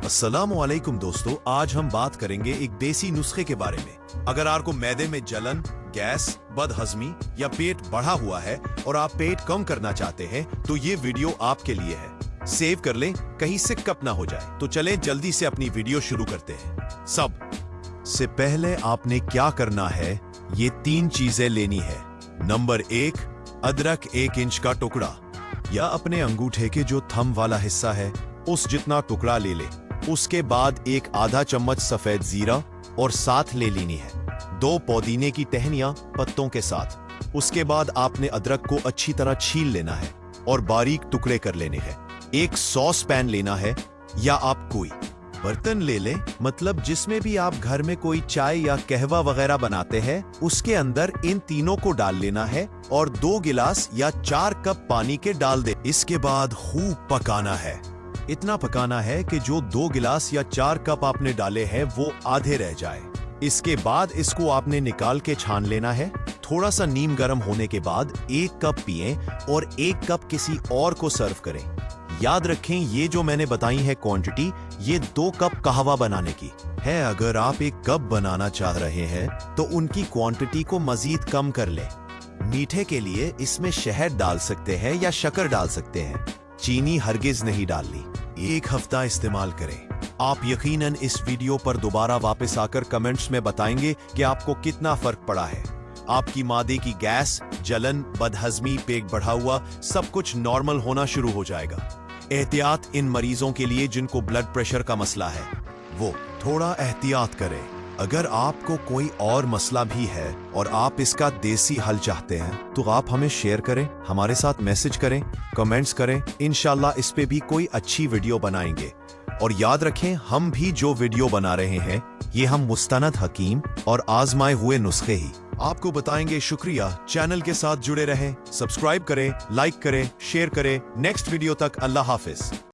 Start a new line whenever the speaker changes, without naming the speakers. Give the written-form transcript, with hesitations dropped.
अस्सलामुअलैकुम दोस्तों, आज हम बात करेंगे एक देसी नुस्खे के बारे में। अगर आपको मैदे में जलन, गैस, बदहजमी या पेट बढ़ा हुआ है और आप पेट कम करना चाहते हैं तो ये वीडियो आपके लिए है। सेव कर लें, कहीं से कप ना हो जाए। तो चलें जल्दी से अपनी वीडियो शुरू करते हैं। सब से पहले आपने क्या करना है, ये 3 चीजें लेनी है। नंबर 1, अदरक 1 इंच का टुकड़ा या अपने अंगूठे के जो थंब वाला हिस्सा है उस जितना टुकड़ा ले ले। उसके बाद 1 आधा चम्मच सफेद जीरा और साथ ले लेनी है 2 पुदीने की टहनियां पत्तों के साथ। उसके बाद आपने अदरक को अच्छी तरह छील लेना है और बारीक टुकड़े कर लेने हैं। एक सॉस पैन लेना है या आप कोई बर्तन ले लें, मतलब जिसमें भी आप घर में कोई चाय या कहवा वगैरह बनाते हैं, उसके अंदर इन तीनों को डाल लेना है और 2 गिलास या 4 कप पानी के डाल दे। इसके बाद खूब पकाना है। इतना पकाना है कि जो 2 गिलास या 4 कप आपने डाले हैं वो आधे रह जाए। इसके बाद इसको आपने निकाल के छान लेना है। थोड़ा सा नीम गर्म होने के बाद 1 कप पिएं और 1 कप किसी और को सर्व करें। याद रखें, ये जो मैंने बताई है क्वांटिटी, ये 2 कप कहवा बनाने की है। अगर आप 1 कप बनाना चाह रहे हैं तो उनकी क्वांटिटी को मजीद कम कर लें। मीठे के लिए इसमें शहद डाल सकते हैं या शक्कर डाल सकते हैं, चीनी हरगिज नहीं डालनी। 1 हफ्ता इस्तेमाल करें। आप यकीनन इस वीडियो पर दोबारा वापस आकर कमेंट्स में बताएंगे कि आपको कितना फर्क पड़ा है। आपकी मादे की गैस, जलन, बदहजमी, पेट बढ़ा हुआ सब कुछ नॉर्मल होना शुरू हो जाएगा। एहतियात इन मरीजों के लिए जिनको ब्लड प्रेशर का मसला है, वो थोड़ा एहतियात करें। अगर आपको कोई और मसला भी है और आप इसका देसी हल चाहते हैं तो आप हमें शेयर करें, हमारे साथ मैसेज करें, कमेंट्स करें। इंशाल्लाह इस पे भी कोई अच्छी वीडियो बनाएंगे। और याद रखें, हम भी जो वीडियो बना रहे हैं ये हम मुस्तनद हकीम और आजमाए हुए नुस्खे ही आपको बताएंगे। शुक्रिया। चैनल के साथ जुड़े रहें, सब्सक्राइब करें, लाइक करें, शेयर करें। नेक्स्ट वीडियो तक अल्लाह हाफिज।